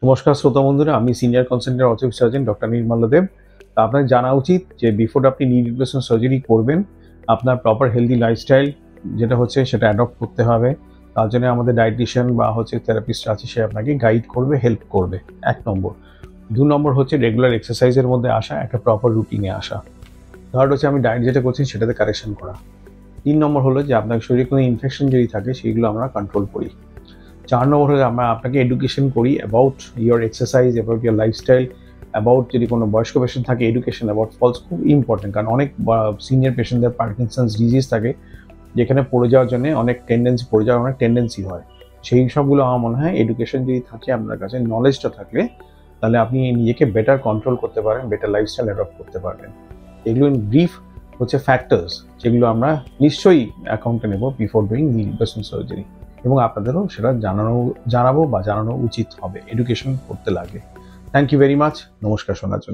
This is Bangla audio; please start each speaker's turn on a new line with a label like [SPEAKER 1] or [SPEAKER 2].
[SPEAKER 1] নমস্কার শ্রোতা বন্ধুরা, আমি senior consultant orthopaedic surgeon doctor Nirmal Deb. তো আপনার জানা উচিত যে বিফোর আপনি নি রিপ্লেসমেন্ট সার্জারি করবেন, আপনার প্রপার হেলদি লাইফস্টাইল যেটা হচ্ছে সেটা অ্যাডপ্ট করতে হবে। তার জন্য আমাদের ডায়েটিশিয়ান বা থেরাপিস্ট আছে, সে আপনাকে গাইড করবে, হেল্প করবে। 1 নম্বর। 2 নম্বর হচ্ছে রেগুলার এক্সারসাইজের মধ্যে আসা, একটা প্রপার রুটিনে আসা। থার্ড হচ্ছে আমি ডায়েট যেটা করছি সেটাতে কারেকশন করা। 3 নম্বর হলো যে আপনার শরীরে কোনো ইনফেকশন যদি থাকে সেগুলো আমরা কন্ট্রোল করি। 4 নম্বর হলে আমরা আপনাকে এডুকেশন করি about your exercise, about your lifestyle, about যদি কোনো বয়স্ক পেশেন্ট থাকে এডুকেশন অ্যাবাউট ফলস খুব ইম্পর্টেন্ট। কারণ অনেক সিনিয়র পেশেন্টদের পার্কিনসন্স ডিজিজ থাকে, যেখানে পড়ে যাওয়ার জন্য অনেক টেন্ডেন্সি হয়। সেই সবগুলো আমার মনে হয় এডুকেশন যদি থাকে আপনার কাছে, নলেজটা থাকলে, তাহলে আপনি নিজেকে বেটার কন্ট্রোল করতে পারেন, বেটার লাইফস্টাইল অ্যাডপ্ট করতে পারবেন। এগুলো ইন ব্রিফ হচ্ছে ফ্যাক্টরস, যেগুলো আমরা নিশ্চয়ই অ্যাকাউন্টে নেব বিফোর ডুইং নি রিপ্লেসমেন্ট সার্জারি, এবং আপনাদেরও সেটা জানাবো বা জানানো উচিত হবে এডুকেশন করতে লাগে। Thank you very much. নমস্কার শোনার জন্য।